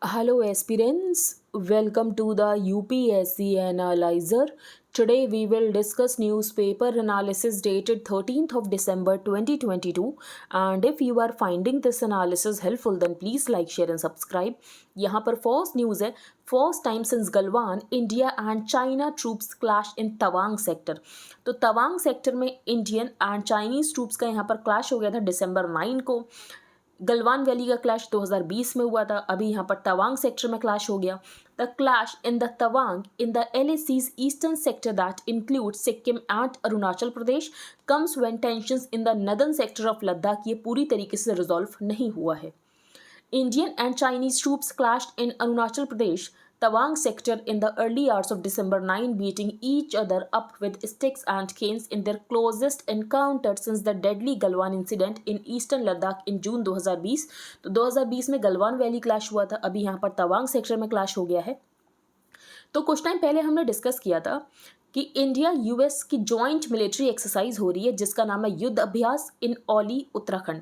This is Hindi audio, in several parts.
Hello aspirants, welcome to the UPSC Analyzer. Today we will discuss newspaper analysis dated 13th of December 2022 and if you are finding this analysis helpful then please like, share and subscribe. यहाँ पर फर्स्ट न्यूज़ है first time since Galwan India and China troops clash in Tawang sector. तो तवांग सेक्टर में इंडियन एंड चाइनीज़ ट्रूप्स का यहाँ पर क्लैश हो गया था December 9 को। गलवान वैली का क्लैश 2020 में हुआ था, अभी यहाँ पर तवांग सेक्टर में क्लैश हो गया। The clash in the Tawang in the LAC's eastern sector that include Sikkim and Arunachal Pradesh comes when tensions in the northern sector of Ladakh ये पूरी तरीके से रिजॉल्व नहीं हुआ है। Indian and Chinese troops clashed in Arunachal Pradesh, Tawang sector in the early hours of December 9, beating each other up with sticks and canes in their closest encounter since the deadly Galwan incident in eastern Ladakh in June 2020। तो 2020 में गलवान वैली क्लैश हुआ था, अभी यहाँ पर तवांग सेक्टर में क्लैश हो गया है। तो कुछ टाइम पहले हमने डिस्कस किया था कि इंडिया यूएस की जॉइंट मिलिट्री एक्सरसाइज हो रही है जिसका नाम है युद्ध अभ्यास इन औली उत्तराखंड।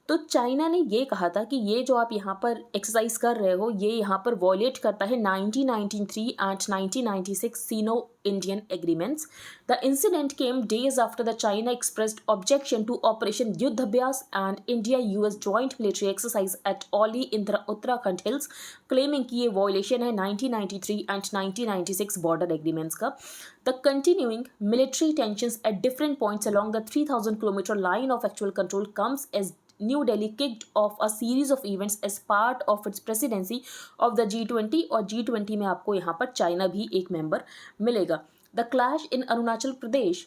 तो चाइना ने ये कहा था कि ये जो आप यहाँ पर एक्सरसाइज कर रहे हो ये यहाँ पर वॉयलेट करता है 1993 and 1996 sino Indian agreements. The incident came days after the China expressed objection to operation Yudh Abhyas and India US joint military exercise at Auli in Uttarakhand hills, claiming कि ये वॉयलेशन है 1993 एंड 1996 बॉर्डर एग्रीमेंट्स का। The continuing military tensions at different points along the 3000 kilometre line of actual control comes as New Delhi kicked off a series of events as part of its presidency of the G20 और G20 में आपको यहाँ पर चाइना भी एक मेंबर मिलेगा। The clash in Arunachal Pradesh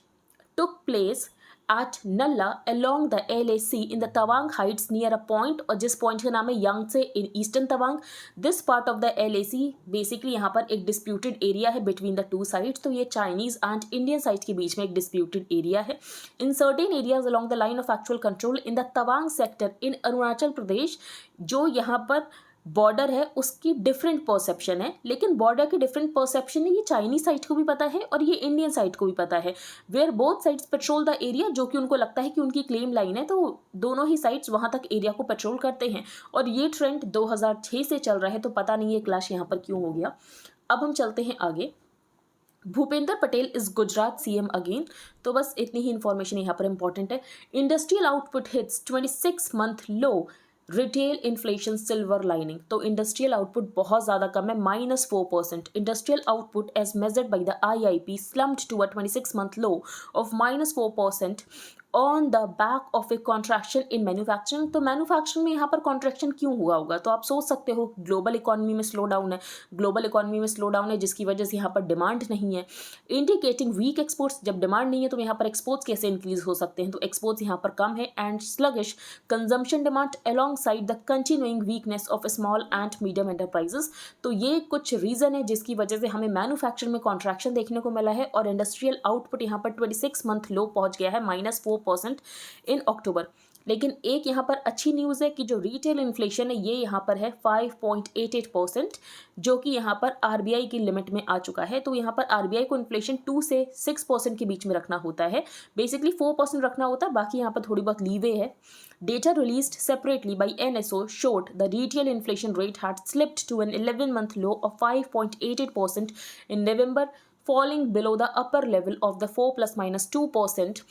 took place at Nalla along the LAC in the Tawang Heights near a point और जिस पॉइंट का नाम है Yangtze in eastern Tawang। This part of the LAC basically यहाँ पर एक डिस्प्यूटेड एरिया है बिटवीन द टू साइड्स। तो ये चाइनीज एंड इंडियन साइड के बीच में एक डिस्प्यूटेड एरिया है। In certain areas along the line of actual control in the Tawang sector in Arunachal Pradesh, जो यहाँ पर बॉर्डर है उसकी डिफरेंट परसेप्शन है, लेकिन बॉर्डर की डिफरेंट परसेप्शन है ये चाइनीज साइड को भी पता है और ये इंडियन साइड को भी पता है। Where both sides patrol the area, जो कि उनको लगता है कि उनकी क्लेम लाइन है तो दोनों ही साइड्स वहां तक एरिया को पेट्रोल करते हैं और ये ट्रेंड 2006 से चल रहा है। तो पता नहीं ये क्लैश यहाँ पर क्यों हो गया। अब हम चलते हैं आगे। Bhupendra Patel is Gujarat CM again. तो बस इतनी ही इंफॉर्मेशन यहाँ पर इंपॉर्टेंट है। Industrial output hits 26 month low, retail inflation silver lining. तो इंडस्ट्रियल आउटपुट बहुत ज़्यादा कम है -4%। Industrial output as measured by the IIP slumped to a 26 month low of -4% on the back of a contraction in manufacturing. तो मैन्युफैक्चरिंग में यहाँ पर कॉन्ट्रैक्शन क्यों हुआ होगा, तो आप सोच सकते हो ग्लोबल इकोनॉमी में स्लो डाउन है। ग्लोबल इकोनॉमी में स्लो डाउन है जिसकी वजह से यहाँ पर डिमांड नहीं है, इंडिकेटिंग वीक एक्सपोर्ट्स। जब डिमांड नहीं है तो यहाँ पर एक्सपोर्ट्स कैसे इंक्रीज हो सकते हैं, तो एक्सपोर्ट्स यहाँ पर कम है and sluggish consumption demand along side the continuing weakness of small and medium enterprises. तो ये कुछ रीजन है जिसकी वजह से हमें मैन्युफैक्चरिंग में कॉन्ट्रैक्शन देखने को मिला है और इंडस्ट्रियल आउटपुट यहाँ पर 26 मंथ लो पहुंच गया है -4% इन अक्टूबर। लेकिन एक यहाँ पर अच्छी न्यूज़ है कि जो रिटेल इन्फ्लेशन है ये यहाँ पर है 5.88%, जो कि यहाँ पर RBI की लिमिट में आ चुका है। तो यहाँ पर RBI को इन्फ्लेशन 2 से 6% के बीच में रखना होता है, बेसिकली 4% रखना होता है, बाकी यहाँ पर थोड़ी बहुत लीवे है। Data released separately by NSO showed the retail inflation rate had slipped to an 11-month low of 5.88% in November, falling below the upper level of the 4 ± 2%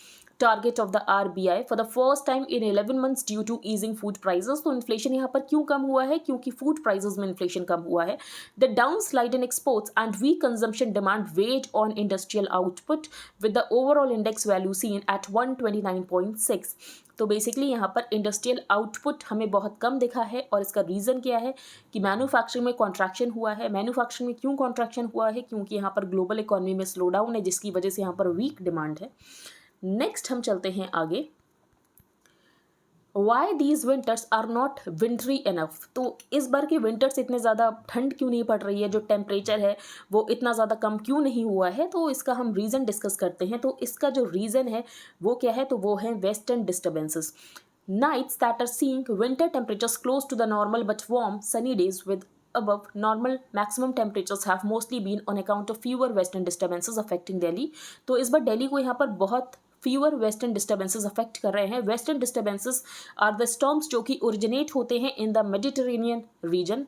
target of the RBI for the first time in 11 months due to easing food prices. तो इन्फ्लेशन यहाँ पर क्यों कम हुआ है, क्योंकि फूड प्राइजेस में इन्फ्लेशन कम हुआ है। The down slide in exports and weak consumption demand weigh on industrial output with the overall index value seen at 129.6। तो बेसिकली यहाँ पर इंडस्ट्रियल आउटपुट हमें बहुत कम दिखा है और इसका रीज़न क्या है कि मैन्युफैक्चरिंग में कॉन्ट्रैक्शन हुआ है। मैन्युफैक्चरिंग में क्यों कॉन्ट्रैक्शन हुआ है, क्योंकि यहाँ पर ग्लोबल इकोनॉमी में स्लो डाउन है जिसकी वजह से यहाँ पर वीक डिमांड है। नेक्स्ट हम चलते हैं आगे। Why these winters are not wintry enough. तो इस बार के विंटर्स इतने ज़्यादा ठंड क्यों नहीं पड़ रही है, जो टेम्परेचर है वो इतना ज़्यादा कम क्यों नहीं हुआ है, तो इसका हम रीज़न डिस्कस करते हैं। तो इसका जो रीज़न है वो क्या है, तो वो है western disturbances. Nights that are seeing winter temperatures close to the normal but warm sunny days with above normal maximum temperatures have mostly been on account of fewer western disturbances affecting Delhi। तो इस बार दिल्ली को यहाँ पर बहुत फ्यूअर वेस्टर्न डिस्टर्बेंसेस अफेक्ट कर रहे हैं। Western disturbances are the storms जो कि ओरिजिनेट होते हैं in the Mediterranean region.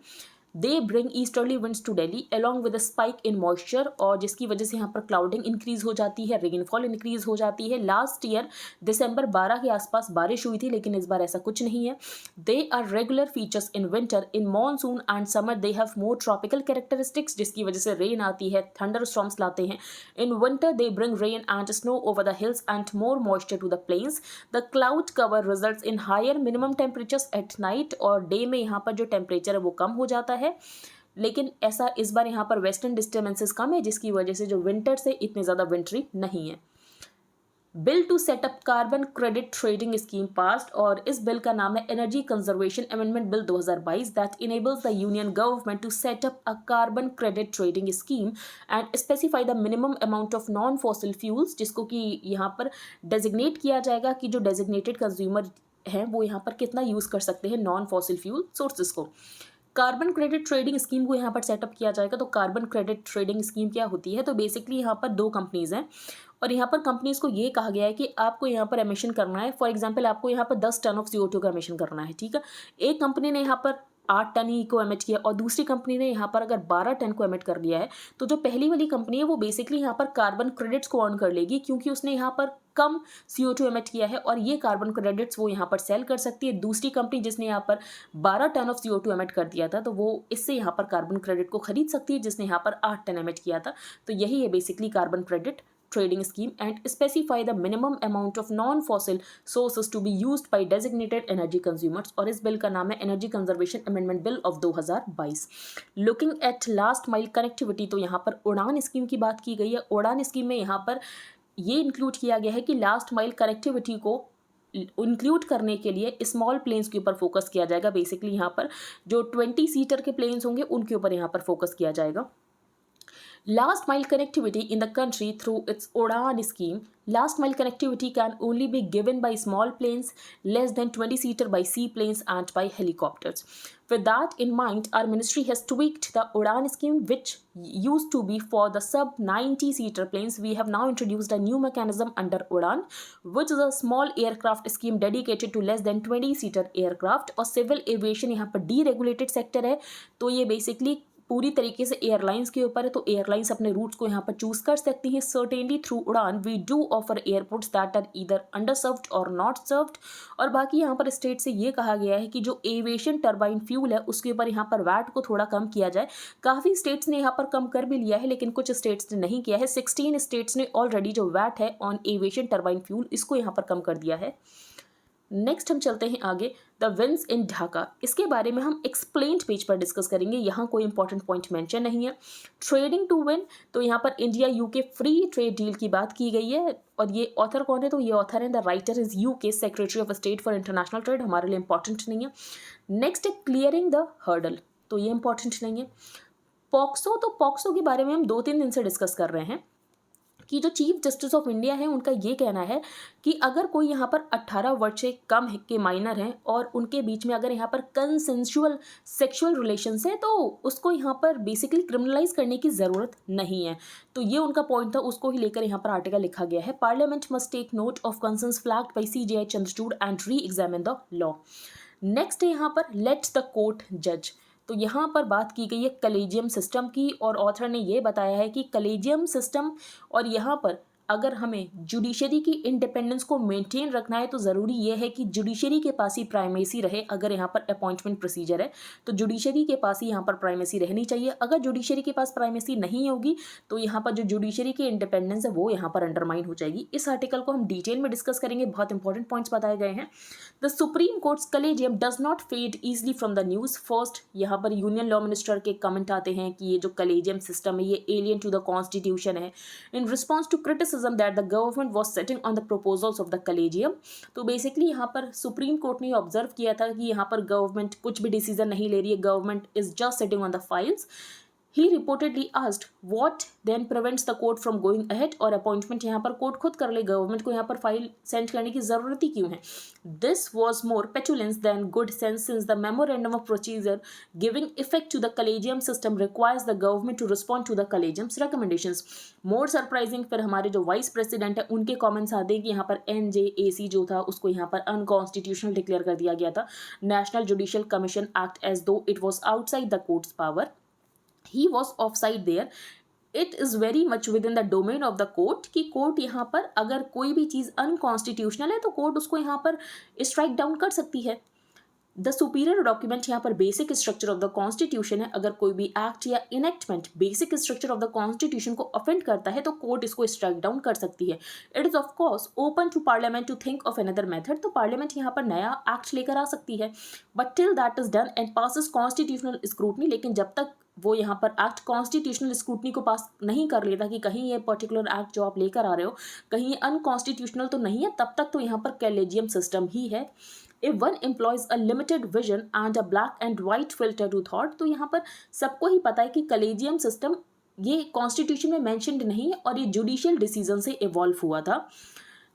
They bring easterly winds to Delhi along with a spike in moisture, और जिसकी वजह से यहाँ पर क्लाउडिंग इंक्रीज हो जाती है, रेनफॉल इंक्रीज हो जाती है। लास्ट ईयर दिसंबर 12 के आसपास बारिश हुई थी, लेकिन इस बार ऐसा कुछ नहीं है। They are regular features in winter, in monsoon and summer they have more tropical characteristics, जिसकी वजह से रेन आती है, थंडर स्टॉर्म्स लाते हैं। In winter they bring rain and snow over the hills and more moisture to the plains. The cloud cover results in higher minimum temperatures at night, और डे में यहाँ पर जो टेम्परेचर है वो कम हो जाता है। लेकिन ऐसा इस बार यहाँ पर वेस्टर्न डिस्टर्बेंसेस कम है, जिसकी वजह से जो विंटर से इतने ज़्यादा विंटरी नहीं है। Bill to set up carbon credit trading scheme passed, और इस बिल का नाम है energy conservation amendment bill 2022 that enables the union government to set up a carbon credit trading scheme and specify the minimum amount of non fossil fuels, जिसको कि यहाँ पर डेजिग्नेट किया जाएगा कि जो डेजिग्नेटेड कंज्यूमर हैं वो यहाँ पर कितना यूज़ कर सकते हैं नॉन फॉसिल फ्यूल सोर्सेज को। कार्बन क्रेडिट ट्रेडिंग स्कीम को यहाँ पर सेटअप किया जाएगा। तो कार्बन क्रेडिट ट्रेडिंग स्कीम क्या होती है? तो बेसिकली यहाँ पर 2 कंपनीज हैं, और यहाँ पर कंपनीज को ये कहा गया है कि आपको यहाँ पर एमिशन करना है। फॉर एग्जांपल आपको यहाँ पर 10 टन ऑफ CO2 का एमिशन करना है, ठीक है। एक कंपनी ने यहाँ पर 8 टन ही को एमिट किया और दूसरी कंपनी ने यहाँ पर अगर 12 टन को एमिट कर दिया है, तो जो पहली वाली कंपनी है वो बेसिकली यहाँ पर कार्बन क्रेडिट्स को अर्न कर लेगी, क्योंकि उसने यहाँ पर कम CO2 एमिट किया है, और ये कार्बन क्रेडिट्स वो यहाँ पर सेल कर सकती है। दूसरी कंपनी जिसने यहाँ पर 12 टन ऑफ CO2 एमिट कर दिया था, तो वो इससे यहाँ पर कार्बन क्रेडिट को खरीद सकती है जिसने यहाँ पर 8 टन एमिट किया था। तो यही है basically carbon credit trading scheme, and specify the minimum amount of non-fossil sources to be used by designated energy consumers, और इस बिल का नाम है energy conservation amendment bill of 2022। Looking at last mile connectivity, तो यहाँ पर उड़ान स्कीम की बात की गई है। उड़ान स्कीम में यहाँ पर ये इंक्लूड किया गया है कि लास्ट माइल कनेक्टिविटी को इंक्लूड करने के लिए स्मॉल प्लेन्स के ऊपर फोकस किया जाएगा। बेसिकली यहाँ पर जो 20 सीटर के प्लेन्स होंगे उनके ऊपर यहाँ पर फोकस किया जाएगा। Last mile connectivity in the country through its Udan scheme. Last mile connectivity can only be given by small planes, less than 20-seater, by seaplanes and by helicopters. With that in mind, our ministry has tweaked the Udan scheme, which used to be for the sub 90-seater planes. We have now introduced a new mechanism under Udan, which is a small aircraft scheme dedicated to less than 20-seater aircraft। और सिविल एविएशन यहाँ पर डीरेगुलेटेड सेक्टर है, तो ये बेसिकली पूरी तरीके से एयरलाइंस के ऊपर है। तो एयरलाइंस अपने रूट्स को यहाँ पर चूज कर सकती हैं। Certainly through Udan we do offer airports that are either under served और नॉट सर्व्ड। और बाकी यहाँ पर स्टेट से ये कहा गया है कि जो एविएशन टर्बाइन फ्यूल है उसके ऊपर यहाँ पर वैट को थोड़ा कम किया जाए। काफ़ी स्टेट्स ने यहाँ पर कम कर भी लिया है, लेकिन कुछ स्टेट्स ने नहीं किया है। 16 स्टेट्स ने ऑलरेडी जो वैट है ऑन एविएशन टर्बाइन फ्यूल इसको यहाँ पर कम कर दिया है। नेक्स्ट हम चलते हैं आगे, द विंस इन ढाका। इसके बारे में हम एक्सप्लेन्ड पेज पर डिस्कस करेंगे, यहाँ कोई इंपॉर्टेंट पॉइंट मेंशन नहीं है। ट्रेडिंग टू विन, तो यहाँ पर India UK free trade deal की बात की गई है, और ये ऑथर कौन है? तो ये ऑथर है the writer is UK secretary of state for international trade, हमारे लिए इंपॉर्टेंट नहीं है। नेक्स्ट है क्लियरिंग द हर्डल, तो ये इंपॉर्टेंट नहीं है। पॉक्सो, तो पॉक्सो के बारे में हम 2-3 दिन से डिस्कस कर रहे हैं कि जो चीफ जस्टिस ऑफ इंडिया है उनका ये कहना है कि अगर कोई यहाँ पर 18 वर्ष से कम के माइनर हैं और उनके बीच में अगर यहाँ पर कंसेंसुअल सेक्सुअल रिलेशंस है तो उसको यहाँ पर बेसिकली क्रिमिनलाइज करने की ज़रूरत नहीं है। तो ये उनका पॉइंट था, उसको ही लेकर यहाँ पर आर्टिकल लिखा गया है। Parliament must take note of concerns flagged by CJI Chandrachud and re examine the law. Next है यहाँ पर लेट्स द कोर्ट जज, तो यहाँ पर बात की गई है कलेजियम सिस्टम की, और ऑथर ने ये बताया है कि कलेजियम सिस्टम और यहाँ पर अगर हमें जुडिशरी की इंडिपेंडेंस को मेंटेन रखना है तो ज़रूरी ये है कि जुडिशरी के पास ही प्राइमेसी रहे। अगर यहाँ पर अपॉइंटमेंट प्रोसीजर है तो जुडिशरी के पास ही यहाँ पर प्राइमेसी रहनी चाहिए। अगर जुडिशरी के पास प्राइमेसी नहीं होगी तो यहाँ पर जो जुडिशरी की इंडिपेंडेंस है वो यहाँ पर अंडरमाइन हो जाएगी। इस आर्टिकल को हम डिटेल में डिस्कस करेंगे, बहुत इंपॉर्टेंट पॉइंट्स बताए गए हैं। The supreme court's collegium does not fade easily from the news. First यहाँ पर यूनियन लॉ मिनिस्टर के कमेंट आते हैं कि ये जो कलेजियम सिस्टम है ये एलियन टू द कॉन्स्टिट्यूशन है। In response to criticism that the government was sitting on the proposals of the collegium, तो बेसिकली यहाँ पर सुप्रीम कोर्ट ने ऑब्जर्व किया था कि यहाँ पर गवर्नमेंट कुछ भी डिसीजन नहीं ले रही है, government is just sitting on the files. He reportedly asked what then prevents the court from going ahead, और अपॉइंटमेंट यहाँ पर कोर्ट खुद कर ले, गवर्नमेंट को यहाँ पर फाइल सेंड करने की जरूरत ही क्यों है. This was more petulance than good sense since the memorandum of procedure giving effect to the collegium system requires the government to respond to the collegium's recommendations. More surprising, फिर हमारे जो वाइस प्रेसिडेंट है उनके कमेंट्स आते हैं कि यहाँ पर NJAC जो था उसको यहाँ पर अनकॉन्स्टिट्यूशनल डिक्लेयर कर दिया गया था. National judicial commission act as though it was outside the court's power. He was offside there. It is very much within the domain of the court कि कोर्ट यहाँ पर अगर कोई भी चीज़ अनकॉन्स्टिट्यूशनल है तो कोर्ट उसको यहाँ पर स्ट्राइक डाउन कर सकती है. द सुपीरियर डॉक्यूमेंट यहाँ पर basic structure of the constitution है. अगर कोई भी एक्ट या enactment basic structure of the constitution को ऑफेंड करता है तो कोर्ट इसको स्ट्राइक डाउन कर सकती है. It is of course open to parliament to think of another method. तो पार्लियामेंट यहाँ पर नया एक्ट लेकर आ सकती है. But till that is done and passes constitutional scrutiny, लेकिन जब तक वो यहाँ पर एक्ट कॉन्स्टिट्यूशनल स्क्रूटनी को पास नहीं कर लेता कि कहीं ये पर्टिकुलर एक्ट जो आप लेकर आ रहे हो कहीं ये अनकॉन्स्टिट्यूशनल तो नहीं है, तब तक तो यहाँ पर कलेजियम सिस्टम ही है. If one employs a limited vision and a black and white filter to thought, तो यहाँ पर सबको ही पता है कि कलेजियम सिस्टम ये कॉन्स्टिट्यूशन में मेंशन्ड नहीं है और ये जुडिशियल डिसीजन से इवॉल्व हुआ था.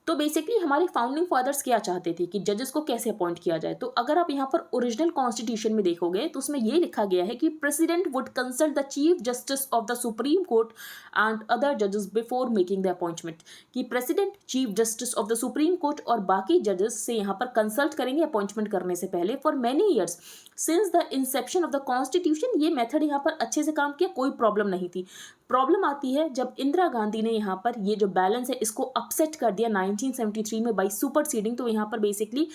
तो बेसिकली हमारे फाउंडिंग फादर्स क्या चाहते थे कि जजेस को कैसे अपॉइंट किया जाए. तो अगर आप यहाँ पर ओरिजिनल कॉन्स्टिट्यूशन में देखोगे तो उसमें ये लिखा गया है कि president would consult the chief justice of the supreme court and other जजेस बिफोर मेकिंग द अपॉइंटमेंट. कि president chief justice of the supreme court और बाकी जजेस से यहाँ पर कंसल्ट करेंगे अपॉइंटमेंट करने से पहले. For many years since the Inception of the constitution ये मेथड यहाँ पर अच्छे से काम किया, कोई प्रॉब्लम नहीं थी. प्रॉब्लम आती है जब इंदिरा गांधी ने यहाँ पर ये जो बैलेंस है इसको अपसेट कर दिया 1973 में बाई सुपरसीडिंग. तो यहाँ पर बेसिकली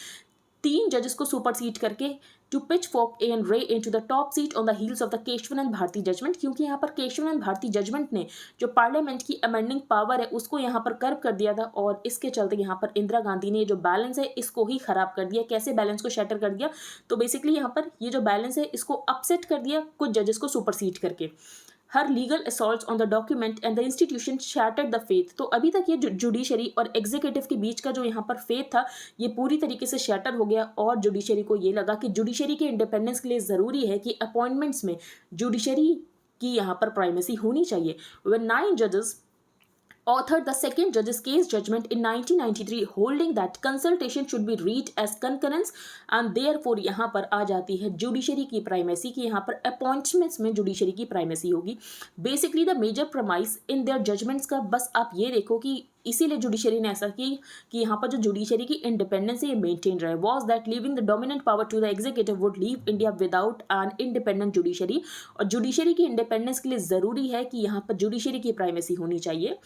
3 जजेस को सुपरसीड करके to pitchfork and Ray into the top seat on the heels of the Kesavananda Bharati judgment. क्योंकि यहाँ पर केशवानंद भारती जजमेंट ने जो पार्लियामेंट की अमेंडिंग पावर है उसको यहाँ पर कर्व कर दिया था और इसके चलते यहाँ पर इंदिरा गांधी ने जो बैलेंस है इसको ही खराब कर दिया. कैसे बैलेंस को शैटर कर दिया, तो बेसिकली यहाँ पर ये जो बैलेंस है इसको अपसेट कर दिया कुछ जजेस को सुपरसीड करके. Her legal assaults on the document and the institution shattered the faith. तो अभी तक ये जुडिशरी और एग्जीक्यूटिव के बीच का जो यहाँ पर फेथ था ये पूरी तरीके से शैटर हो गया और जुडिशरी को ये लगा कि जुडिशरी के इंडिपेंडेंस के लिए ज़रूरी है कि अपॉइंटमेंट्स में जुडिशरी की यहाँ पर प्राइमेसी होनी चाहिए. व्हेन 9 जजेस authored the second judge's case judgment in 1993 holding that consultation should be read as concurrence and therefore यहाँ पर आ जाती है जुडिशरी की प्राइमेसी की. यहाँ पर अपॉइंटमेंट्स में जुडिशरी की प्राइमेसी होगी. Basically the major premise in their judgments का बस आप ये देखो कि इसीलिए जुडिशरी ने ऐसा की कि यहाँ पर जो जुडिशरी की इंडिपेंडेंस है ये मेंटेन रहे. Was that leaving the dominant power to the executive would leave India without an independent judiciary. और जुडिशरी की इंडिपेंडेंस के लिए ज़रूरी है कि यहाँ पर जुडिशरी की प्राइमेसी होनी चाहिए.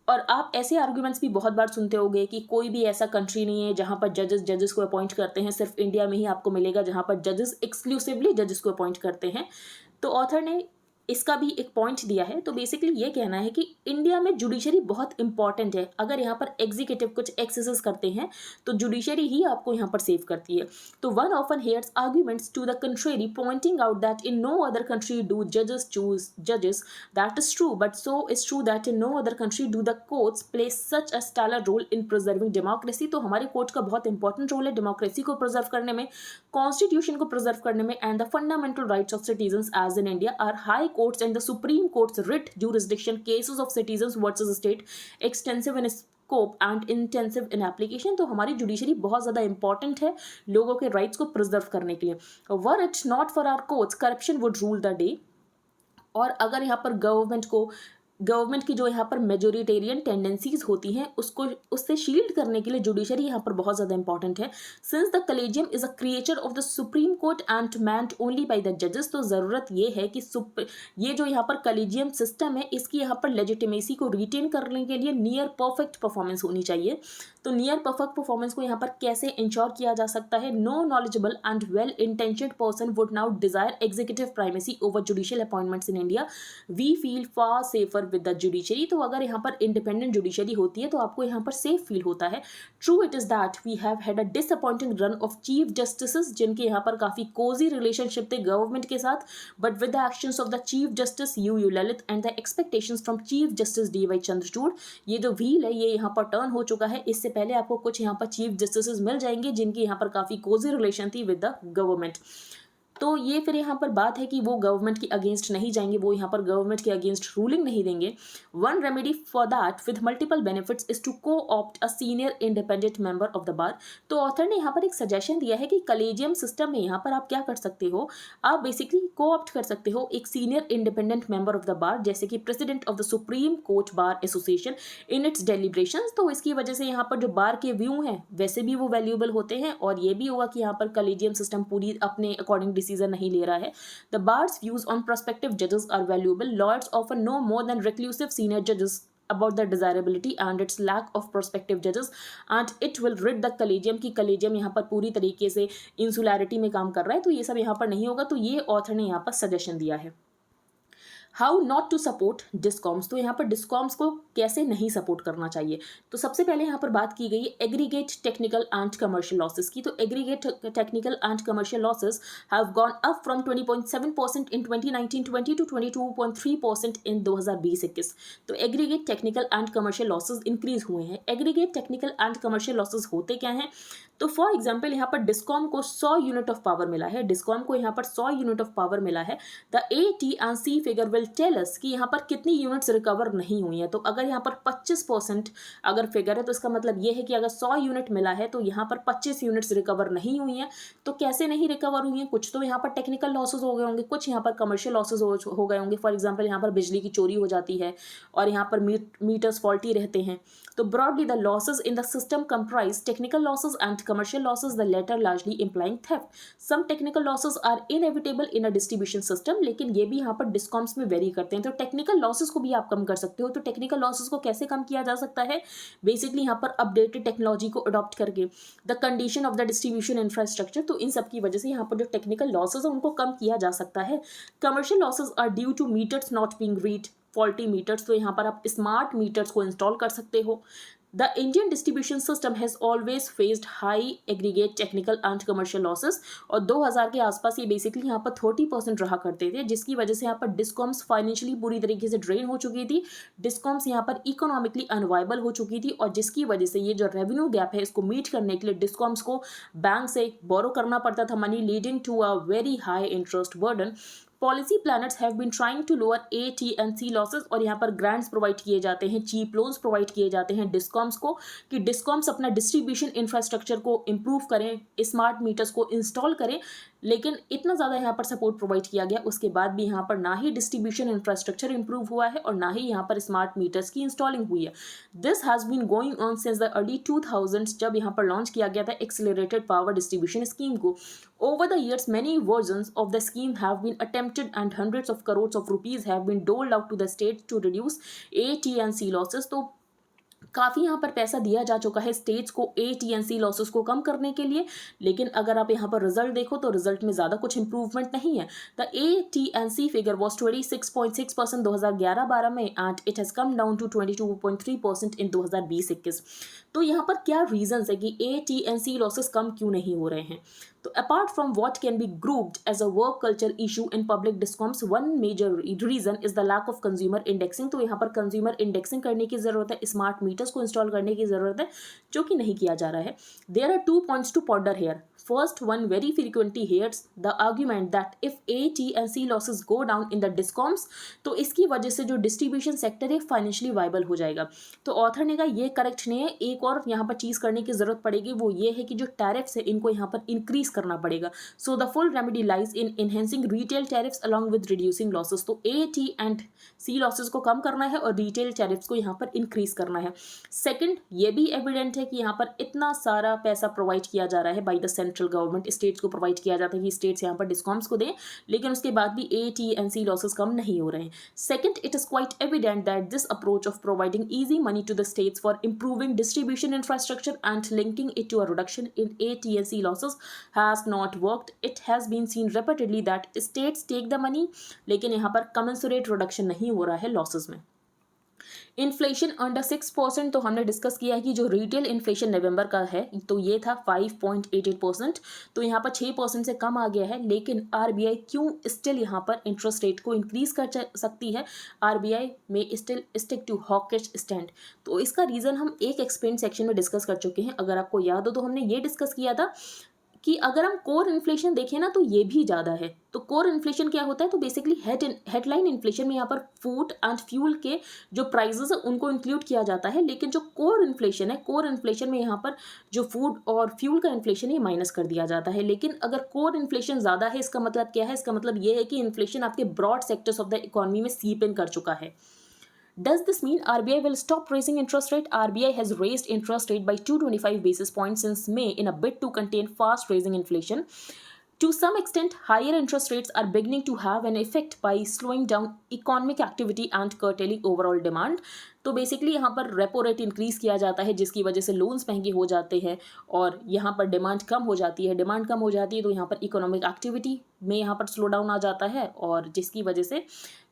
और आप ऐसे आर्ग्यूमेंट्स भी बहुत बार सुनते होंगे कि कोई भी ऐसा कंट्री नहीं है जहाँ पर जजेस को अपॉइंट करते हैं. सिर्फ इंडिया में ही आपको मिलेगा जहाँ पर जजेस एक्सक्लूसिवली जजेस को अपॉइंट करते हैं. तो ऑथर ने इसका भी एक पॉइंट दिया है. तो बेसिकली ये कहना है कि इंडिया में जुडिशरी बहुत इंपॉर्टेंट है. अगर यहाँ पर एग्जीक्यूटिव कुछ एक्सेसेस करते हैं तो जुडिशरी ही आपको यहाँ पर सेव करती है. तो one often hairs arguments to the contrary pointing out that in no other country do जजेस चूज जजेस. That is true but so is true that in no other country do the courts play such a stellar role in preserving democracy. तो हमारे कोर्ट का बहुत इंपॉर्टेंट रोल है डेमोक्रेसी को प्रिजर्व करने में, कॉन्स्टिट्यूशन को प्रिजर्व करने में and the fundamental rights of citizen as in India are high courts and the Supreme Court's writ jurisdiction cases of citizens versus state extensive in scope and intensive in application. तो हमारी जुडिशरी बहुत ज़्यादा इंपॉर्टेंट है लोगों के राइट्स को प्रिजर्व करने के लिए. Were it not for our courts corruption would rule the day. और अगर यहाँ पर गवर्नमेंट की जो यहाँ पर मेजोरिटेरियन टेंडेंसीज होती हैं उसको उससे शील्ड करने के लिए जुडिशरी यहाँ पर बहुत ज़्यादा इंपॉर्टेंट है. Since the collegium is a creature of the supreme court and manned only by the जजेस. तो ज़रूरत ये है कि ये जो यहाँ पर कलेजियम सिस्टम है इसकी यहाँ पर लेजिटिमेसी को रिटेन करने के लिए नियर परफेक्ट परफॉर्मेंस होनी चाहिए. तो नियर परफेक्ट परफॉर्मेंस को यहाँ पर कैसे इंश्योर किया जा सकता है. No knowledgeable and well intentioned person would now desire executive primacy over judicial appointments in India. We feel far safer with the judiciary. तो अगर यहाँ पर इंडिपेंडेंट जुडिशरी होती है तो आपको यहाँ पर सेफ फील होता है. True it is that we have had a disappointing run of chief justices जिनके यहाँ पर काफ़ी कोजी रिलेशनशिप थे गवर्नमेंट के साथ. But with the actions of the chief justice U Lalit and the expectations from chief justice DY Chandrachud, ये जो व्हील है ये यहाँ पर टर्न हो चुका है. इससे पहले आपको कुछ यहाँ पर चीफ जस्टिसेस मिल जाएंगे जिनकी यहाँ पर काफ़ी कोजी रिलेशन थी विद द गवर्नमेंट. तो ये फिर यहाँ पर बात है कि वो गवर्नमेंट के अगेंस्ट नहीं जाएंगे, वो यहाँ पर गवर्नमेंट के अगेंस्ट रूलिंग नहीं देंगे. One remedy for that with multiple benefits is to coopt a senior independent member of the bar. तो ऑथर ने यहाँ पर एक सजेशन दिया है कि कलेजियम सिस्टम में यहाँ पर आप क्या कर सकते हो, आप बेसिकली को ऑप्ट कर सकते हो एक senior independent member of the बार, जैसे कि president of the supreme court bar association in its deliberations. तो इसकी वजह से यहाँ पर जो बार के व्यू हैं वैसे भी वो वैल्यूएबल होते हैं, और ये भी होगा कि यहाँ पर कलेजियम सिस्टम पूरी अपने अकॉर्डिंग डिसीजन नहीं ले रहा है. The bars views on prospective जजेस are valuable. Lord's often no more than reclusive senior जजेस about the desirability and its lack of prospective judges, and it will rid the collegium कि collegium यहाँ पर पूरी तरीके से इंसुलैरिटी में काम कर रहा है. तो ये सब यहाँ पर नहीं होगा. तो ये ऑथर ने यहाँ पर सजेशन दिया है. How not to support discoms. तो यहाँ पर डिस्कॉम्स को कैसे नहीं सपोर्ट करना चाहिए. तो सबसे पहले यहाँ पर बात की गई है aggregate technical and commercial losses की. तो aggregate technical and commercial losses have gone up from 20.7% in 2019-20 to 22.3% in 2020-21. तो aggregate technical and commercial losses increase हुए हैं. Aggregate technical and commercial losses होते क्या हैं. तो फॉर एग्जाम्पल यहाँ पर डिस्कॉम को 100 यूनिट ऑफ पावर मिला है. डिस्कॉम को यहाँ पर 100 यूनिट ऑफ पावर मिला है. The AT&C figure will tell us कि यहाँ पर कितनी यूनिट्स रिकवर नहीं हुई है. तो अगर यहाँ पर 25% अगर फिगर है तो इसका मतलब ये है कि अगर 100 यूनिट मिला है तो यहाँ पर 25 यूनिट्स रिकवर नहीं हुई है. तो कैसे नहीं रिकवर हुई है, कुछ तो यहाँ पर टेक्निकल लॉसेज हो गए होंगे, कुछ यहाँ पर कमर्शियल लॉसेज हो गए होंगे. फॉर एग्जाम्पल यहाँ पर बिजली की चोरी हो जाती है और यहाँ पर मीटर्स फॉल्टी रहते हैं. तो broadly the losses in the system comprise technical losses and commercial losses, the latter largely implying theft. Some technical losses are inevitable in a distribution system, लेकिन ये भी यहाँ पर डिस्कॉम्स में वेरी करते हैं. तो टेक्निकल लॉसेस को भी आप कम कर सकते हो. तो टेक्निकल लॉसेस को कैसे कम किया जा सकता है, बेसिकली यहाँ पर अपडेटेड टेक्नोलॉजी को अडॉप्ट करके. The condition of the distribution infrastructure. तो इन सब की वजह से यहाँ पर जो टेक्निकल लॉसेज है उनको कम किया जा सकता है. Commercial losses are due to meters not being read faulty meters. तो यहाँ पर आप स्मार्ट मीटर्स को इंस्टॉल कर सकते हो. The Indian distribution system has always faced high aggregate technical and commercial losses. और 2000 के आसपास ये बेसिकली यहाँ पर 30% रहा करते थे, जिसकी वजह से यहाँ पर डिस्कॉम्स फाइनेंशियली पूरी तरीके से ड्रेन हो चुकी थी. डिस्कॉम्स यहाँ पर इकोनॉमिकली अनवाइबल हो चुकी थी, और जिसकी वजह से ये जो रेवेन्यू गैप है इसको मीट करने के लिए डिस्कॉम्स को बैंक से बोरो करना पड़ता था money, leading to a very high interest burden. Policy planners have been trying to lower AT&C losses. और यहाँ पर ग्रांट्स प्रोवाइड किए जाते हैं, चीप लोन्स प्रोवाइड किए जाते हैं डिस्कॉम्स को कि डिस्कॉम्स अपना डिस्ट्रीब्यूशन इंफ्रास्ट्रक्चर को इम्प्रूव करें, स्मार्ट मीटर्स को इंस्टॉल करें. लेकिन इतना ज़्यादा यहाँ पर सपोर्ट प्रोवाइड किया गया, उसके बाद भी यहाँ पर ना ही डिस्ट्रीब्यूशन इंफ्रास्ट्रक्चर इंप्रूव हुआ है और ना ही यहाँ पर स्मार्ट मीटर्स की इंस्टॉलिंग हुई है. This has been going on since the early 2000s, जब यहाँ पर लॉन्च किया गया था एक्सेलरेटेड पावर डिस्ट्रीब्यूशन स्कीम को. Over the years, many versions of the scheme have been attempted and hundreds of crores of rupees have been doled out to the states to reduce AT&C losses. तो काफ़ी यहाँ पर पैसा दिया जा चुका है स्टेट्स को AT&C लॉसेस को कम करने के लिए, लेकिन अगर आप यहाँ पर रिजल्ट देखो तो रिजल्ट में ज़्यादा कुछ इंप्रूवमेंट नहीं है. द AT&C फिगर वॉज 26.6% 2011-12 में and it has come down to 22.3% in 2020-21. तो यहाँ पर क्या रीजंस है कि AT&C लॉसेस कम क्यों नहीं हो रहे हैं. तो apart from what can be grouped as a work culture issue in public discoms, one major reason is the lack of consumer indexing. तो यहाँ पर कंज्यूमर इंडेक्सिंग करने की जरूरत है, स्मार्ट मीटर्स को इंस्टॉल करने की जरूरत है, जो कि नहीं किया जा रहा है. There are 2 points to ponder here. First one very frequently hears the argument that if AT&C losses go down in the discoms, तो इसकी वजह से जो डिस्ट्रीब्यूशन सेक्टर है फाइनेंशियली वाइबल हो जाएगा. तो ऑथर ने कहा ये करेक्ट नहीं है, एक और यहाँ पर चीज़ करने की ज़रूरत पड़ेगी, वो ये है कि जो टैरिफ्स है इनको यहाँ पर इंक्रीज करना पड़ेगा. So the full remedy lies in enhancing retail tariffs along with reducing losses. तो AT&C लॉसेस को कम करना है और रिटेल टैरिफ्स को यहाँ पर इंक्रीज करना है. सेकेंड, ये भी एविडेंट है कि यहाँ पर इतना सारा पैसा प्रोवाइड किया जा रहा है by the central government, states को प्रोवाइड किया जाता है कि स्टेट्स यहाँ पर डिस्कॉम्स को दें, लेकिन उसके बाद भी AT&C लॉसेस कम नहीं हो रहे हैं. Second, it is quite evident that this approach of providing easy money to the states for improving distribution infrastructure and linking it to a reduction in AT&C losses has not worked. It has been seen repeatedly that states take the money, लेकिन यहाँ पर कमेंसुरेट रिडक्शन नहीं हो रहा है लॉसेस में. Inflation under 6%. तो हमने डिस्कस किया है कि जो रिटेल इन्फ्लेशन नवंबर का है तो ये था 5.88%. तो यहाँ पर 6% से कम आ गया है, लेकिन RBI क्यों स्टिल यहाँ पर इंटरेस्ट रेट को इंक्रीज कर सकती है. RBI में still stick to hawkish stand. तो इसका रीज़न हम एक एक्सप्लेन सेक्शन में डिस्कस कर चुके हैं. अगर आपको याद हो तो हमने ये डिस्कस किया था कि अगर हम कोर इन्फ्लेशन देखें ना तो ये भी ज़्यादा है। तो कोर इन्फ्लेशन क्या होता है, तो बेसिकली हेडलाइन इन्फ्लेशन में यहाँ पर फूड एंड फ्यूल के जो प्राइजेस है उनको इंक्लूड किया जाता है, लेकिन जो कोर इन्फ्लेशन है, कोर इन्फ्लेशन में यहाँ पर जो फूड और फ्यूल का इन्फ्लेशन है माइनस कर दिया जाता है। लेकिन अगर कोर इन्फ्लेशन ज़्यादा है, इसका मतलब क्या है, इसका मतलब ये है कि इन्फ्लेशन आपके broad sectors of the economy में सीप इन कर चुका है। Does this mean RBI will stop raising interest rate? RBI has raised interest rate by 225 basis points since May in a bid to contain fast rising inflation. To some extent, higher interest rates are beginning to have an effect by slowing down economic activity and curtailing overall demand. तो बेसिकली यहाँ पर रेपो रेट इंक्रीज़ किया जाता है, जिसकी वजह से लोन्स महंगे हो जाते हैं और यहाँ पर डिमांड कम हो जाती है। डिमांड कम हो जाती है तो यहाँ पर इकोनॉमिक एक्टिविटी में यहाँ पर स्लो डाउन आ जाता है और जिसकी वजह से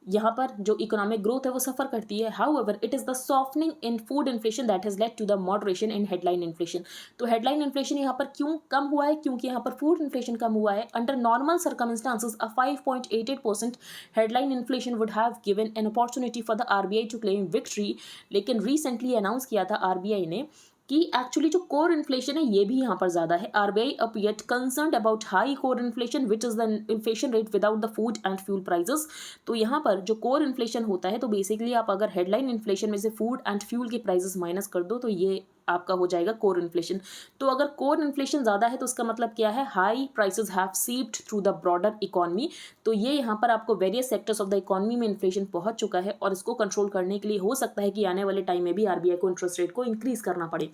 यहाँ पर जो इकोनॉमिक ग्रोथ है वो सफ़र करती है। However it is the softening in food inflation that has led to the moderation in headline inflation. तो हेडलाइन इन्फ्लेशन यहाँ पर क्यों कम हुआ है, क्योंकि यहाँ पर फूड इन्फ्लेशन कम हुआ है। Under normal circumstances a 5.88% headline inflation would have given an opportunity for the RBI to claim victory. लेकिन रिसेंटली अनाउंस किया था आरबीआई ने कि एक्चुअली जो कोर इन्फ्लेशन है ये भी यहाँ पर ज़्यादा है। RBI appeared concerned about high core inflation which is the inflation rate without the food and fuel prices. तो यहाँ पर जो कोर इन्फ्लेशन होता है, तो बेसिकली आप अगर हेडलाइन इन्फ्लेशन में से फूड एंड फ्यूल के प्राइजेस माइनस कर दो तो ये आपका हो जाएगा कोर इन्फ्लेशन। तो अगर कोर इन्फ्लेशन ज़्यादा है तो उसका मतलब क्या है, high prices have seeped through the broader economy. तो ये यहाँ पर आपको various sectors of the economy में इन्फ्लेशन पहुंच चुका है और इसको कंट्रोल करने के लिए हो सकता है कि आने वाले टाइम में भी आरबीआई को इंटरेस्ट रेट को इंक्रीज करना पड़े।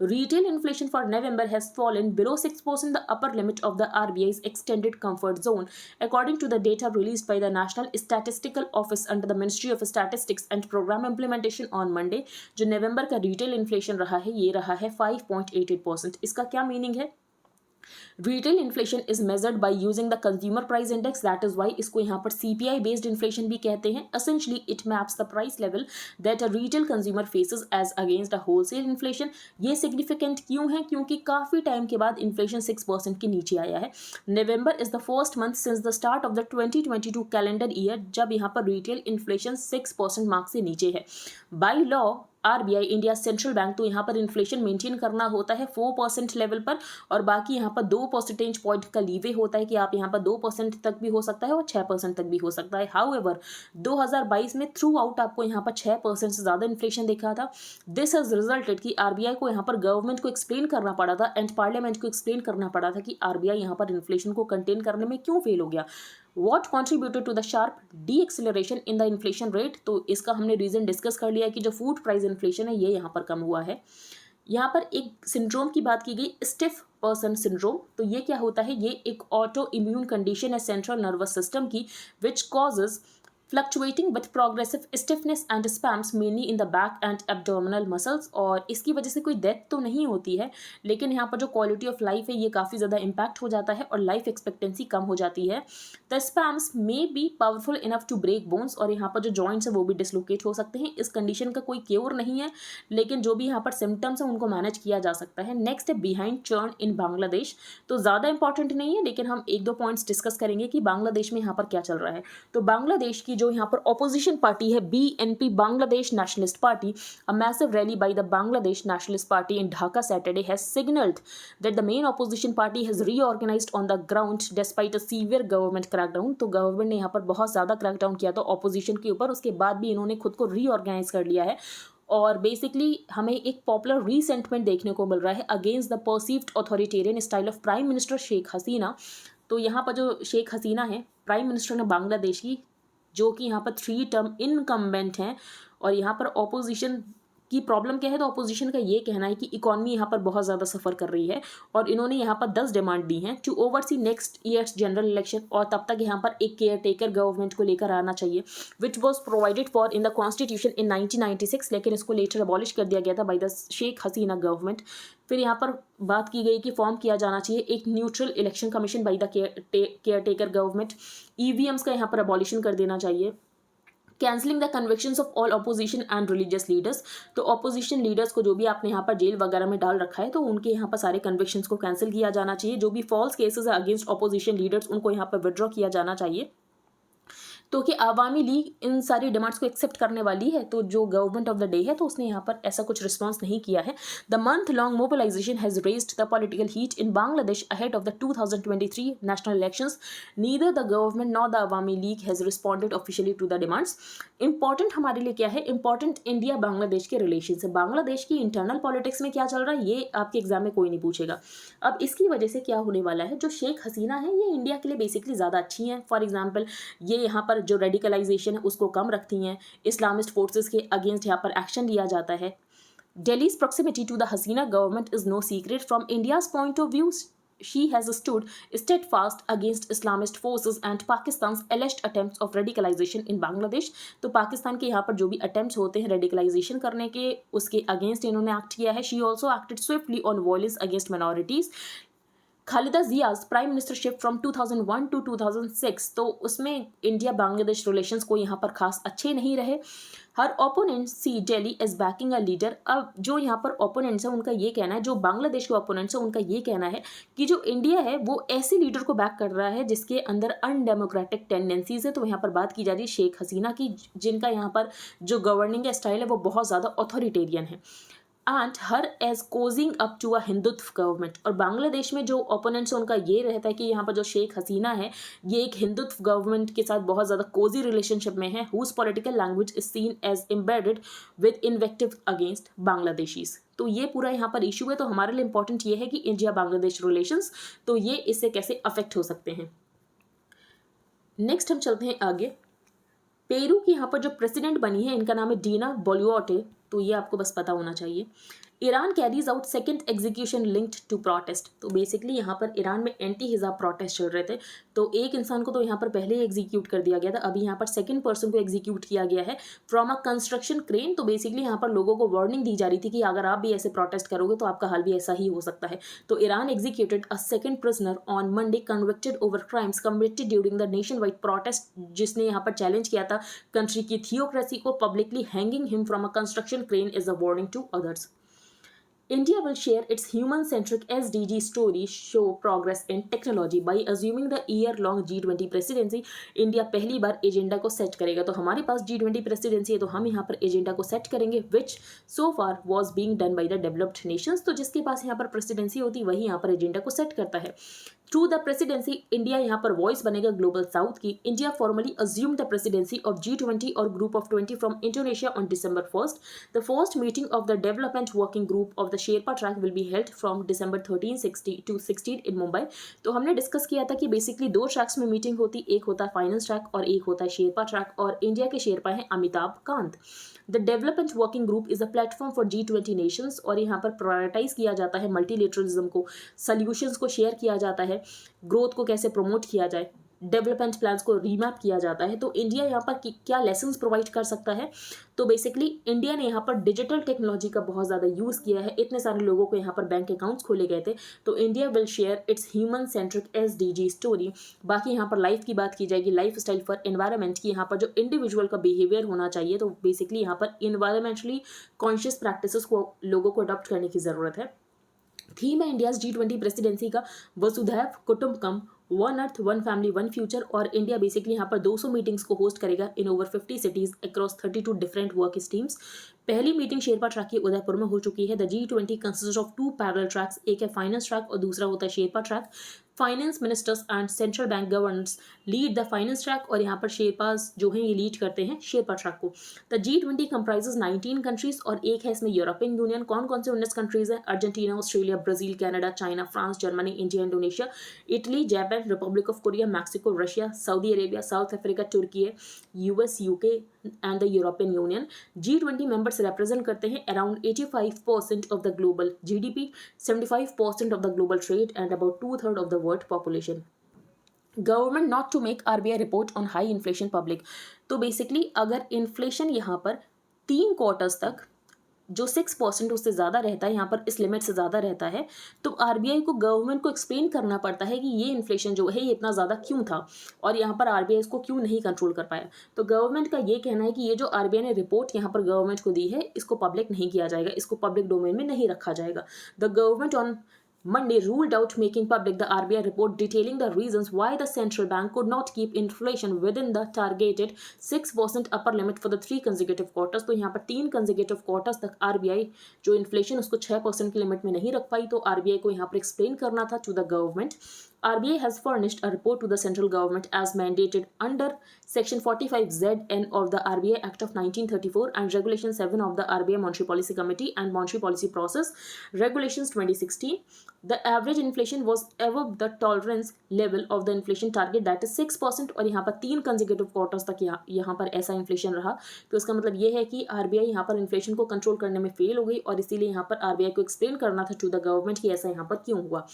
Retail inflation for November has fallen below 6%, the upper limit of the RBI's extended comfort zone, according to the data released by the National Statistical Office under the Ministry of Statistics and Programme Implementation on Monday. जो नवंबर का रिटेल इन्फ्लेशन रहा है ये रहा है 5.88%। इसका क्या मीनिंग है, retail inflation is measured by using the consumer price index, that is why इसको यहाँ पर सीपीआई बेस्ड इन्फ्लेशन भी कहते हैं। Essentially it maps the price level that a retail consumer faces as against a wholesale inflation. ये सिग्निफिकेंट क्यों है, क्योंकि काफ़ी टाइम के बाद इन्फ्लेशन 6% के नीचे आया है। November is the first month since the start of the 2022 calendar year जब यहाँ पर रिटेल इन्फ्लेशन 6% मार्क से नीचे है। By law RBI India central bank तो यहाँ पर इन्फ्लेशन मेंटेन करना होता है 4% लेवल पर और बाकी यहाँ पर 2 परसेंटेज पॉइंट का लीवे होता है कि आप यहाँ पर 2% तक भी हो सकता है और 6% तक भी हो सकता है। हाउएवर 2022 में थ्रू आउट आपको यहाँ पर 6% से ज़्यादा इन्फ्लेशन देखा था। दिस हैज़ रिजल्टेड कि आरबीआई को यहाँ पर गवर्नमेंट को एक्सप्लेन करना पड़ा था एंड पार्लियामेंट को एक्सप्लेन करना पड़ा था कि आरबीआई यहाँ पर इन्फ्लेशन को कंटेन करने में क्यों फेल हो गया। What contributed to the sharp de-acceleration in the inflation rate? तो इसका हमने रीज़न डिस्कस कर लिया कि जो फूड प्राइस इन्फ्लेशन है ये यहाँ पर कम हुआ है। यहाँ पर एक सिंड्रोम की बात की गई, स्टिफ पर्सन सिंड्रोम। तो ये क्या होता है, ये एक ऑटो इम्यून कंडीशन है सेंट्रल नर्वस सिस्टम की which causes fluctuating with progressive stiffness and spams mainly in the back and abdominal muscles. और इसकी वजह से कोई डेथ तो नहीं होती है, लेकिन यहाँ पर जो क्वालिटी ऑफ लाइफ है ये काफ़ी ज़्यादा इम्पैक्ट हो जाता है और लाइफ एक्सपेक्टेंसी कम हो जाती है। The spasms may be powerful enough to break bones और यहाँ पर जो जॉइंट्स है वो भी डिसलोकेट हो सकते हैं। इस कंडीशन का कोई क्योर नहीं है, लेकिन जो भी यहाँ पर सिम्टम्स हैं उनको मैनेज किया जा सकता है। नेक्स्ट है बिहाइंड चर्न इन बांग्लादेश। तो ज़्यादा इंपॉर्टेंट नहीं है, लेकिन हम 1-2 पॉइंट्स डिस्कस करेंगे कि बांग्लादेश में यहाँ पर क्या चल रहा है। तो बांग्लादेश की जो यहाँ पर ऑपोजिशन पार्टी है BNP Bangladesh nationalist party, a massive rally by the Bangladesh nationalist party in Dhaka Saturday has signalled that the main opposition party has reorganised on the ground despite a severe government crackdown. तो गवर्नमेंट ने यहाँ पर बहुत ज़्यादा क्रैकडाउन किया था ऑपोजिशन के ऊपर, उसके बाद भी इन्होंने खुद को रीऑर्गेनाइज कर लिया है और बेसिकली हमें एक पॉपुलर रीसेंटमेंट देखने को मिल रहा है against the perceived authoritarian style of prime minister Sheikh Hasina. तो यहाँ पर जो शेख हसीना है प्राइम मिनिस्टर ने बांग्लादेश की, जो कि यहाँ पर 3 टर्म इनकम्बेंट हैं और यहाँ पर ऑपोजिशन की प्रॉब्लम क्या है, तो ऑपोजिशन का ये कहना है कि इकॉनमी यहाँ पर बहुत ज़्यादा सफ़र कर रही है और इन्होंने यहाँ पर 10 डिमांड दी हैं to oversee next years general election और तब तक यहाँ पर एक केयर टेकर गवर्नमेंट को लेकर आना चाहिए which was provided for in the constitution in 1996, लेकिन इसको लेटर अबॉलिश कर दिया गया था by the Sheikh Hasina government. फिर यहाँ पर बात की गई कि फॉर्म किया जाना चाहिए एक neutral election commission by the care taker government. EVMs का यहाँ पर अबॉलिशन कर देना चाहिए। Cancelling the convictions of all opposition and religious leaders. तो ऑपोजिशन लीडर्स को जो भी आपने यहाँ पर जेल वगैरह में डाल रखा है तो उनके यहाँ पर सारे कन्विक्शंस को कैंसिल किया जाना चाहिए। जो भी फॉल्स केसेस है अगेंस्ट ऑपोजिशन लीडर्स उनको यहाँ पर विड्रॉ किया जाना चाहिए। तो कि अवामी लीग इन सारी डिमांड्स को एक्सेप्ट करने वाली है, तो जो गवर्नमेंट ऑफ द डे है तो उसने यहाँ पर ऐसा कुछ रिस्पॉन्स नहीं किया है। The month long mobilisation has raised the political heat in Bangladesh ahead of the 2023 national elections. Neither the government nor the Awami League has responded officially to the demands. Important हमारे लिए क्या है? इंपॉर्टेंट इंडिया बांग्लादेश के रिलेशन है। बांग्लादेश की इंटरनल पॉलिटिक्स में क्या चल रहा है ये आपके एग्जाम में कोई नहीं पूछेगा। अब इसकी वजह से क्या होने वाला है, जो शेख हसीना है ये इंडिया के लिए बेसिकली ज़्यादा अच्छी हैं। फॉर एग्जाम्पल ये यहाँ पर जो रेडिकलाइजेशन है उसको कम रखती हैं, इस्लामिस्ट फोर्सेस के अगेंस्ट यहाँ पर एक्शन लिया जाता है। Delhi's proximity to the Hasina government is no secret. From India's point of view, she has stood steadfast against Islamist forces and Pakistan's alleged attempts of radicalization in Bangladesh. तो पाकिस्तान के यहाँ पर जो भी अटेम्प्ट्स होते हैं रेडिकलाइजेशन करने के, उसके अगेंस्ट इन्होंने एक्ट किया है। She also acted swiftly on violence against minorities. Khaleda Zia's prime ministership from 2001 to 2006, तो उसमें इंडिया बांग्लादेश रिलेशंस को यहाँ पर खास अच्छे नहीं रहे। Her opponents see Delhi is backing a leader. अब जो यहाँ पर ओपोनेंट्स हैं उनका ये कहना है, जो बांग्लादेश के ओपोनेंट्स हैं उनका ये कहना है कि जो इंडिया है वो ऐसे लीडर को बैक कर रहा है जिसके अंदर अनडेमोक्रेटिक टेंडेंसीज है। तो यहाँ पर बात की जा रही है शेख हसीना की, जिनका यहाँ पर जो गवर्निंग स्टाइल है वो बहुत ज़्यादा ऑथोरिटेरियन है। And her edge cosying up to a Hindutva government. और बांग्लादेश में जो ओपोनेंट्स उनका ये रहता है कि यहाँ पर जो शेख हसीना है ये एक हिंदुत्व गवर्नमेंट के साथ बहुत ज़्यादा कोजी रिलेशनशिप में है, whose political language is seen as embedded with invective against Bangladeshis. तो ये पूरा यहाँ पर इशू है। तो हमारे लिए इंपॉर्टेंट ये है कि इंडिया बांग्लादेश रिलेशंस, तो ये इससे कैसे अफेक्ट हो सकते हैं। नेक्स्ट हम चलते हैं आगे। पेरू की यहाँ पर जो प्रेसिडेंट बनी है इनका नाम है डीना बोलुआटे, तो ये आपको बस पता होना चाहिए। Iran carries out second execution linked to protest. तो बेसिकली यहाँ पर ईरान में एंटी हिजाब प्रोटेस्ट चल रहे थे, तो एक इंसान को तो यहाँ पर पहले ही एग्जीक्यूट कर दिया गया था, अभी यहाँ पर सेकंड पर्सन को एग्जीक्यूट किया गया है फ्रॉम अ कंस्ट्रक्शन क्रेन। तो बेसिकली यहाँ पर लोगों को वार्निंग दी जा रही थी कि अगर आप भी ऐसे प्रोटेस्ट करोगे तो आपका हाल भी ऐसा ही हो सकता है। तो Iran executed a second prisoner on Monday convicted over crimes committed during the nation wide protest, जिसने यहाँ पर चैलेंज किया था कंट्री की थियोक्रेसी को। Publicly hanging him from a construction crane is a warning to others. India will share its human-centric SDG story show progress in technology by assuming the year-long G20 presidency. India पहली बार एजेंडा को सेट करेगा। तो हमारे पास G20 प्रेसिडेंसी है तो हम यहाँ पर एजेंडा को सेट करेंगे, which so far was being done by the developed nations. तो जिसके पास यहाँ पर प्रेसिडेंसी होती वही यहाँ पर एजेंडा को सेट करता है। थ्रू द प्रेसिडेंसी इंडिया यहाँ पर वॉइस बनेगा ग्लोबल साउथ की। India formally assume the presidency of G20 और group of 20 from Indonesia on December 1st. The first meeting of the development working group of the Sherpa track will be held from December 13 to 16 इन मुंबई। तो हमने डिस्कस किया था कि बेसिकली दो ट्रैक्स में मीटिंग होती, एक होता है फाइनेंस ट्रैक और एक होता है शेरपा ट्रैक, और इंडिया के शेरपा हैं Amitabh Kant. The development working group is a platform for G20 Nations, और यहाँ पर प्रायोरिटाइज किया जाता है मल्टीलेटरलिज्म को, सॉल्यूशंस को शेयर किया जाता है, ग्रोथ को कैसे प्रमोट किया जाए, डेवलपमेंट प्लान्स को रीमैप किया जाता है। तो इंडिया यहाँ पर क्या लेसन्स प्रोवाइड कर सकता है? तो बेसिकली इंडिया ने यहाँ पर डिजिटल टेक्नोलॉजी का बहुत ज़्यादा यूज़ किया है। इतने सारे लोगों को यहाँ पर बैंक अकाउंट्स खोले गए थे। तो India will share its human centric SDG story. बाकी यहाँ पर लाइफ की बात की जाएगी, लाइफ स्टाइल फॉर एनवायरनमेंट की, यहाँ पर जो इंडिविजुअल का बिहेवियर होना चाहिए। तो बेसिकली यहाँ पर इन्वायरमेंटली कॉन्शियस प्रैक्टिसेस को लोगों को अडॉप्ट करने की ज़रूरत है। थीम है इंडियाज G20 प्रेसिडेंसी का Vasudhaiva Kutumbakam, one earth one family one future. और इंडिया बेसिकली यहाँ पर 200 मीटिंग्स को होस्ट करेगा in over 50 cities across 32 different work streams. पहली मीटिंग शेरपा ट्रैक की उदयपुर में हो चुकी है। The G20 consist of 2 parallel tracks, एक है फाइनेंस ट्रैक और दूसरा होता है sherpa track. Finance ministers and central bank governors lead the finance track, और यहाँ पर शेरपास जो हैं ये लीड करते हैं शेरपा ट्रैक को। द G20 कंप्राइजेज 19 कंट्रीज और एक है इसमें यूरोपियन यूनियन। कौन कौन से 19 कंट्रीज हैं? Argentina, Australia, Brazil, Canada, China, France, Germany, India, Indonesia, Italy, Japan, Republic of Korea, Mexico, Russia, Saudi Arabia, South Africa, Turkey, US, UK and the European Union. G20 members represent करते हैं around 85% of the global GDP, 75% of the global trade and about 2/3 of the world population. Government not to make RBI report on high inflation public. तो बेसिकली अगर इन्फ्लेशन यहाँ पर 3 क्वार्टर्स तक जो 6% उससे ज़्यादा रहता है, यहाँ पर इस लिमिट से ज़्यादा रहता है, तो RBI को गवर्नमेंट को एक्सप्लेन करना पड़ता है कि ये इन्फ्लेशन जो है ये इतना ज़्यादा क्यों था और यहाँ पर RBI इसको क्यों नहीं कंट्रोल कर पाया। तो गवर्नमेंट का ये कहना है कि ये जो RBI ने रिपोर्ट यहाँ पर गवर्नमेंट को दी है इसको पब्लिक नहीं किया जाएगा, इसको पब्लिक डोमेन में नहीं रखा जाएगा। The government on Monday ruled out making public the RBI report detailing the reasons why the central bank could not keep inflation within the targeted 6% upper limit for the 3 consecutive quarters। तो यहाँ पर 3 consecutive quarters तक RBI जो इन्फ्लेशन उसको 6% की लिमिट में नहीं रख पाई, तो RBI को यहाँ पर एक्सप्लेन करना था to the government. RBI has furnished a report to the central government as mandated under Section 45ZN of the RBI Act of 1934 and Regulation 7 of the RBI Monetary Policy Committee and Monetary Policy Process Regulations 2016. The average inflation was above the tolerance level of the inflation target, that is 6%। और यहाँ पर 3 consecutive quarters तक यहाँ पर ऐसा इन्फ्लेशन रहा, तो इसका मतलब ये है कि RBI यहाँ पर इन्फ्लेशन को कंट्रोल करने में फेल हो गई, और इसीलिए यहाँ पर RBI को एक्सप्लेन करना था टू द गवर्नमेंट कि ऐसा यहाँ पर क्यों हुआ।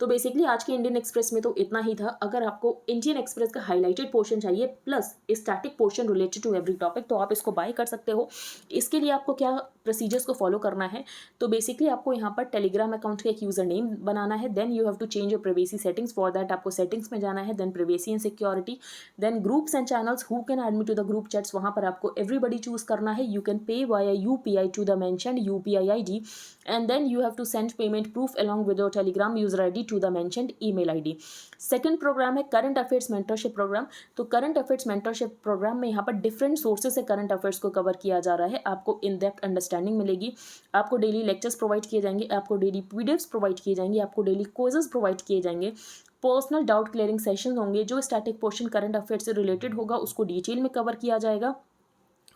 तो बेसिकली आज के इंडियन एक्सप्रेस में तो इतना ही था। अगर आपको इंडियन एक्सप्रेस का हाईलाइटेड पोर्शन चाहिए plus static portion related to every topic, तो आप इसको बाय कर सकते हो। इसके लिए आपको क्या प्रोसीजर्स को फॉलो करना है, तो बेसिकली आपको यहाँ पर टेलीग्राम अकाउंट का एक यूजर नेम बनाना है, then you have to change your privacy settings. For that आपको सेटिंग्स में जाना है, then privacy and security, then groups and channels who can add me to the group chats, वहाँ पर आपको एवरीबडी चूज करना है। You can pay via UPI to the mentioned UPI ID and then you have to send payment proof along with your telegram user ID to the mentioned email ID। Second programme है करंट अफेयर्स मेंटरशिप प्रोग्राम। तो करंट अफेयर्स मेंटरशिप प्रोग्राम में यहाँ पर डिफरेंट सोर्सेज से करंट अफेयर्स को कवर किया जा रहा है। आपको इन डेप्थ अंडरस्टैंडिंग मिलेगी, आपको डेली लेक्चर्स प्रोवाइड किए जाएंगे, आपको डेली PDFs प्रोवाइड किए जाएंगे, आपको डेली क्विजेस प्रोवाइड किए जाएंगे, पर्सनल डाउट क्लियरिंग सेशन होंगे, जो स्टैटिक पोर्शन करंट अफेयर्स से रिलेटेड होगा उसको डिटेल में कवर किया जाएगा।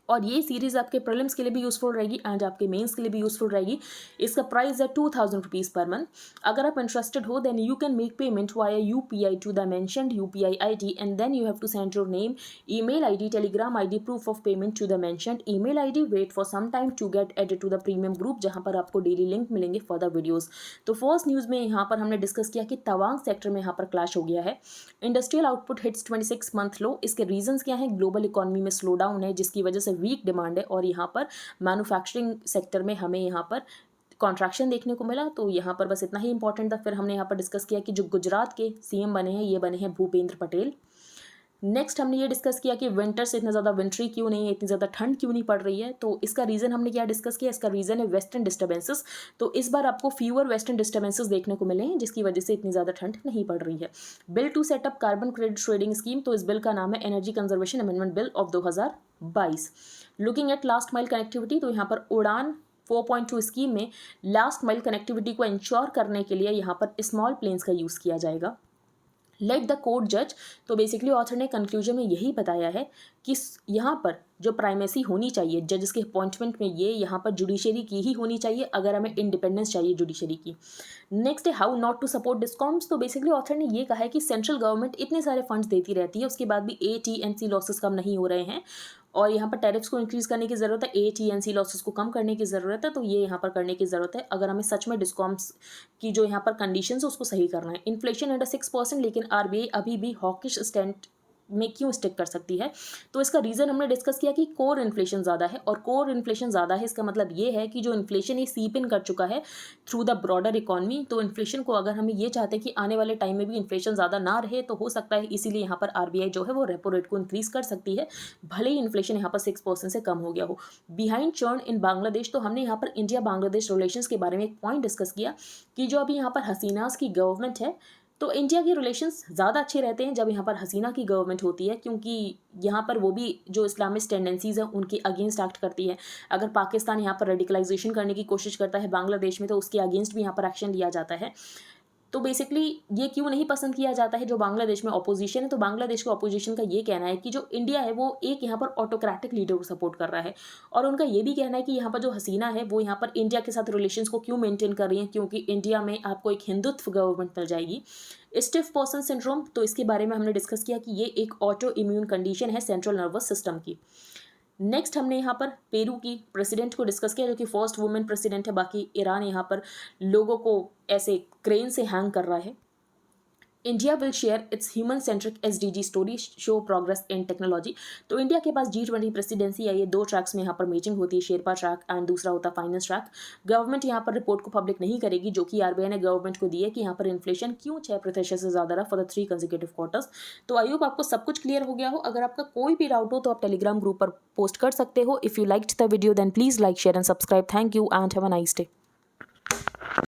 और ये सीरीज़ आपके प्रीलिम्स के लिए भी यूज़फुल रहेगी एंड आपके मेंस के लिए भी यूज़फुल रहेगी। इसका प्राइस है 2000 रुपीज़ पर मंथ। अगर आप इंटरेस्टेड हो then you can make payment via UPI to the mentioned UPI ID and then you have to send your name, email ID, telegram ID, proof of payment to the mentioned email ID। Wait for some time to get added to the premium group, जहाँ पर आपको डेली लिंक मिलेंगे फॉर द वीडियोज़। तो फर्स्ट न्यूज़ में यहाँ पर हमने डिस्कस किया कि तवांग सेक्टर में यहाँ पर क्लैश हो गया है। इंडस्ट्रियल आउटपुट हिट्स 26 मंथ लो। इसके रीजंस क्या हैं? ग्लोबल इकोनॉमी में स्लो डाउन है जिसकी वजह से वीक डिमांड है, और यहाँ पर मैन्युफैक्चरिंग सेक्टर में हमें यहाँ पर कॉन्ट्रैक्शन देखने को मिला। तो यहाँ पर बस इतना ही इंपॉर्टेंट था। फिर हमने यहाँ पर डिस्कस किया कि जो गुजरात के CM बने हैं ये बने हैं भूपेंद्र पटेल। नेक्स्ट हमने ये डिस्कस किया कि विंटर से इतना ज़्यादा विंटरी क्यों नहीं है, इतनी ज़्यादा ठंड क्यों नहीं पड़ रही है। तो इसका रीज़न हमने क्या डिस्कस किया, इसका रीज़न है वेस्टर्न डिस्टर्बेंसेस। तो इस बार आपको फीवर वेस्टर्न डिस्टर्बेंसेस देखने को मिले हैं जिसकी वजह से इतनी ज़्यादा ठंड नहीं पड़ रही है। Bill to set up carbon credit trading scheme. तो इस बिल का नाम है energy conservation amendment bill of 2022। Looking at last mile connectivity. तो यहाँ पर उड़ान 4.2 स्कीम में लास्ट माइल कनेक्टिविटी को इंश्योर करने के लिए यहाँ पर स्मॉल प्लेन्स का यूज़ किया जाएगा। लेट द कोर्ट जज। तो बेसिकली ऑथर ने कंक्लूजन में यही बताया है कि यहाँ पर जो प्राइमेसी होनी चाहिए जजेस के अपॉइंटमेंट में, ये यहाँ पर जुडिशरी की ही होनी चाहिए अगर हमें इंडिपेंडेंस चाहिए जुडिशरी की। नेक्स्ट है how not to support discoms. तो बेसिकली ऑथर ने ये कहा है कि सेंट्रल गवर्नमेंट इतने सारे फंड्स देती रहती है, उसके बाद भी AT&C लॉसेस कम नहीं हो रहे हैं, और यहाँ पर टैरिफ्स को इंक्रीज़ करने की ज़रूरत है, AT&C लॉसेस को कम करने की ज़रूरत है। तो ये यहाँ पर करने की ज़रूरत है अगर हमें सच में डिस्कॉम्स की जो यहाँ पर कंडीशंस है उसको सही करना है। इन्फ्लेशन अंडर 6%, लेकिन RBI अभी भी हॉकिश स्टैंड में क्यों स्टिक कर सकती है? तो इसका रीज़न हमने डिस्कस किया कि कोर इन्फ्लेशन ज़्यादा है, और कोर इन्फ्लेशन ज़्यादा है इसका मतलब ये है कि जो इन्फ्लेशन ये सीप इन कर चुका है थ्रू द ब्रॉडर इकॉनमी। तो इन्फ्लेशन को अगर हम ये चाहते हैं कि आने वाले टाइम में भी इन्फ्लेशन ज़्यादा ना रहे, तो हो सकता है इसीलिए यहाँ पर RBI जो है वो रेपो रेट को इंक्रीज़ कर सकती है, भले ही इन्फ्लेशन यहाँ पर 6% से कम हो गया हो। बिहाइंड चर्न इन बांग्लादेश। तो हमने यहाँ पर इंडिया बांग्लादेश रिलेशंस के बारे में एक पॉइंट डिस्कस किया कि जो अभी यहाँ पर हसीनास की गवर्नमेंट है, तो इंडिया के रिलेशंस ज़्यादा अच्छे रहते हैं जब यहाँ पर हसीना की गवर्नमेंट होती है, क्योंकि यहाँ पर वो भी जो इस्लामिस्ट टेंडेंसीज़ हैं उनके अगेंस्ट एक्ट करती है। अगर पाकिस्तान यहाँ पर रेडिकलाइजेशन करने की कोशिश करता है बांग्लादेश में, तो उसके अगेंस्ट भी यहाँ पर एक्शन लिया जाता है। तो बेसिकली ये क्यों नहीं पसंद किया जाता है जो बांग्लादेश में अपोजिशन है? तो बांग्लादेश के अपोजिशन का ये कहना है कि जो इंडिया है वो एक यहाँ पर ऑटोक्रेटिक लीडर को सपोर्ट कर रहा है, और उनका ये भी कहना है कि यहाँ पर जो हसीना है वो यहाँ पर इंडिया के साथ रिलेशंस को क्यों मेंटेन कर रही है, क्योंकि इंडिया में आपको एक हिंदुत्व गवर्नमेंट मिल जाएगी। Stiff person syndrome. तो इसके बारे में हमने डिस्कस किया कि ये एक ऑटो इम्यून कंडीशन है सेंट्रल नर्वस सिस्टम की। नेक्स्ट हमने यहाँ पर पेरू की प्रेसिडेंट को डिस्कस किया जो कि फर्स्ट वुमेन प्रेसिडेंट है। बाकी ईरान यहाँ पर लोगों को ऐसे क्रेन से हैंग कर रहा है। India will share its human centric SDG story show progress in technology. तो इंडिया के पास G20 प्रेसिडेंसी है, ये 2 ट्रैक्स में यहाँ पर मीटिंग होती है, शेरपा ट्रैक एंड दूसरा होता है फाइनेंस ट्रैक। गवर्नमेंट यहाँ पर रिपोर्ट को पब्लिक नहीं करेगी जो कि RBI ने गवर्नमेंट को दी है कि यहाँ पर इन्फ्लेशन क्यों 6% से ज़्यादा रहा फॉर द 3 कंसेक्यूटिव क्वार्टर्स। तो आई होप आपको सब कुछ क्लियर हो गया हो। अगर आपका कोई भी डाउट हो तो आप टेलीग्राम ग्रुप पर पोस्ट कर सकते हो। If you liked the video then please like share and subscribe. Thank you and have a nice day.